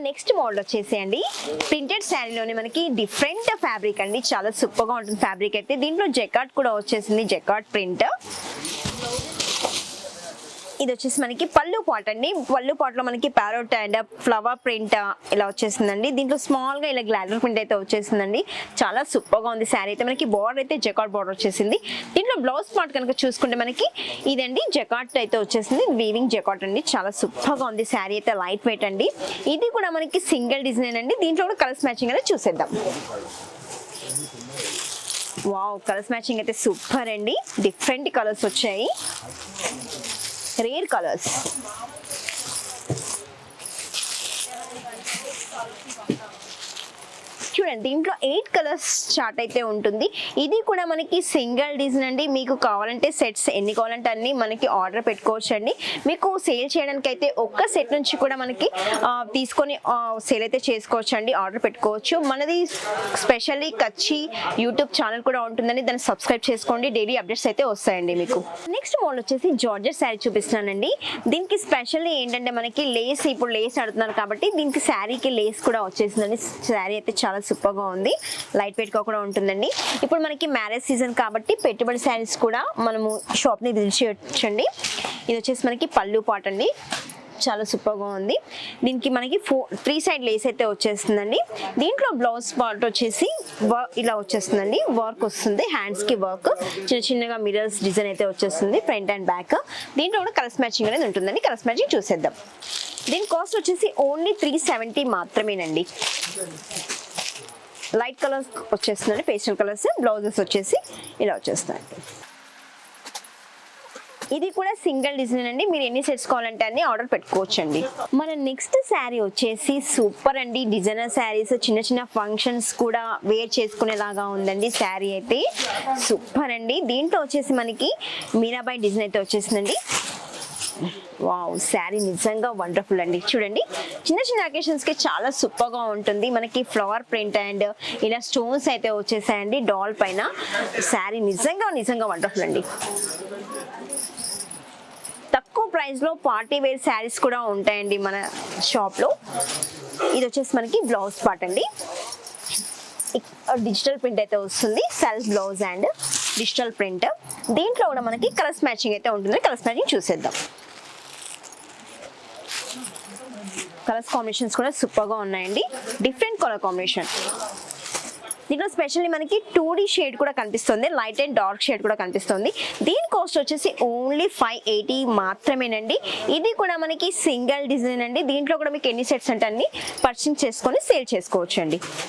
Next model వచ్చేసేయండి printed శారీలోనే మనకి different fabric అండి, చాలా సూపర్ గా ఉంటుంది ఫ్యాబ్రిక్ అయితే. దీంట్లో జెకార్డ్ కూడా వచ్చేసింది, జెకార్డ్ ప్రింట్. ఇది వచ్చేసి మనకి పళ్ళు పాట్ అండి. పళ్ళు పాట్ లో మనకి ప్యారోట్ అండ్ ఫ్లవర్ ప్రింట్ ఇలా వచ్చేసిందండి. దీంట్లో స్మాల్ గా ఇలా గ్లాడర్ ప్రింట్ అయితే వచ్చేసిందండి. చాలా సూపర్ గా ఉంది శారీ అయితే. మనకి బార్డర్ అయితే జెకార్డ్ బార్డర్ వచ్చేసింది. దీంట్లో బ్లౌజ్ పార్ట్ కనుక చూసుకుంటే మనకి ఇదండి జెకార్డ్ అయితే వచ్చేసింది, వీవింగ్ జెకార్డ్ అండి. చాలా సూపర్ గా ఉంది శారీ అయితే, లైట్ వెయిట్ అండి. ఇది కూడా మనకి సింగిల్ డిజైన్ అండి. దీంట్లో కూడా కలర్స్ మ్యాచింగ్ అనేది చూసేద్దాం. వావ్, కలర్స్ మ్యాచింగ్ అయితే సూపర్ అండి. డిఫరెంట్ కలర్స్ వచ్చాయి, రేర్ కలర్స్. చూడండి దీంట్లో 8 కలర్స్ చార్ట్ అయితే ఉంటుంది. ఇది కూడా మనకి సింగిల్ డిజైన్ అండి. మీకు కావాలంటే సెట్స్ ఎన్ని కావాలంటే అన్ని మనకి ఆర్డర్ పెట్టుకోవచ్చు అండి. మీకు సేల్ చేయడానికి అయితే ఒక్క సెట్ నుంచి కూడా మనకి తీసుకొని సేల్ అయితే చేసుకోవచ్చు అండి, ఆర్డర్ పెట్టుకోవచ్చు. మనది స్పెషల్లీ కచ్చి యూట్యూబ్ ఛానల్ కూడా ఉంటుందండి, దాన్ని సబ్స్క్రైబ్ చేసుకోండి, డైలీ అప్డేట్స్ అయితే వస్తాయండి మీకు. నెక్స్ట్ మోడల్ వచ్చేసి జార్జెట్ శారీ చూపిస్తున్నానండి. దీనికి స్పెషల్లీ ఏంటంటే మనకి లేస్, ఇప్పుడు లేస్ ఆడుతున్నారు కాబట్టి దీనికి శారీకి లేస్ కూడా వచ్చేసిందండి. శారీ అయితే చాలా సూపర్ గా ఉంది, లైట్ వెయిట్ గా కూడా ఉంటుందండి. ఇప్పుడు మనకి మ్యారేజ్ సీజన్ కాబట్టి పెట్టుబడి శారీస్ కూడా మనము షాప్ ని దిల్చేయొచ్చండి. ఇది వచ్చేసి మనకి పళ్ళు పాట్ అండి, చాలా సూపర్ గా ఉంది. దీనికి మనకి 3 సైడ్ లేస్ అయితే వచ్చేస్తుందండి. దీంట్లో బ్లౌజ్ పార్ట్ వచ్చేసి ఇలా వచ్చేస్తుందండి, వర్క్ వస్తుంది, హ్యాండ్స్ కి వర్క్, చిన్న చిన్నగా మిరర్స్ డిజైన్ అయితే వచ్చేస్తుంది ఫ్రంట్ అండ్ బ్యాక్. దీంట్లో కూడా కలర్స్ మ్యాచింగ్ అనేది ఉంటుందండి. కలర్స్ మ్యాచింగ్ చూసేద్దాం. దీని కాస్ట్ వచ్చేసి ఓన్లీ 370 మాత్రమేనండి. లైట్ కలర్స్ వచ్చేస్తుందండి, పేస్టల్ కలర్స్. బ్లౌజెస్ వచ్చేసి ఇలా వచ్చేస్తాయి. ఇది కూడా సింగిల్ డిజైన్ అండి. మీరు ఎన్ని సెట్స్ కావాలంటే అన్ని ఆర్డర్ పెట్టుకోవచ్చు అండి. మన నెక్స్ట్ శారీ వచ్చేసి సూపర్ అండి. డిజైనర్ శారీస్ చిన్న చిన్న ఫంక్షన్స్ కూడా వేర్ చేసుకునేలాగా ఉందండి. శారీ అయితే సూపర్ అండి. దీంట్లో వచ్చేసి మనకి మీనాబాయి డిజైన్ అయితే వచ్చేసిందండి. వావ్, శారీ నిజంగా వండర్ఫుల్ అండి. చూడండి చిన్న చిన్న అకేషన్స్ కి చాలా సూపర్ గా ఉంటుంది. మనకి ఫ్లవర్ ప్రింట్ అండ్ ఇలా స్టోన్స్ అయితే వచ్చేసాయండి డాల్ పైన. శారీ నిజంగా వండర్ఫుల్ అండి. తక్కువ ప్రైస్ లో పార్టీ వేర్ శారీస్ కూడా ఉంటాయండి మన షాప్ లో. ఇది వచ్చేసి మనకి బ్లౌజ్ పార్ట్ అండి. డిజిటల్ ప్రింట్ అయితే వస్తుంది, self blouse and digital print. దీంట్లో కూడా మనకి కలర్స్ మ్యాచింగ్ అయితే ఉంటుంది. కలర్స్ మ్యాచింగ్ చూసేద్దాం. కలర్స్ కాంబినేషన్స్ కూడా సూపర్ గా ఉన్నాయండి, డిఫరెంట్ కలర్ కాంబినేషన్. దీంట్లో స్పెషల్లీ మనకి 2D షేడ్ కూడా కనిపిస్తుంది, లైట్ అండ్ డార్క్ షేడ్ కూడా కనిపిస్తుంది. దీని కాస్ట్ వచ్చేసి ఓన్లీ 580 మాత్రమేనండి. ఇది కూడా మనకి సింగిల్ డిజైన్ అండి. దీంట్లో కూడా మీకు ఎన్ని సెట్స్ అంటే అన్ని పర్చేస్ చేసుకొని సేల్ చేసుకోవచ్చు అండి.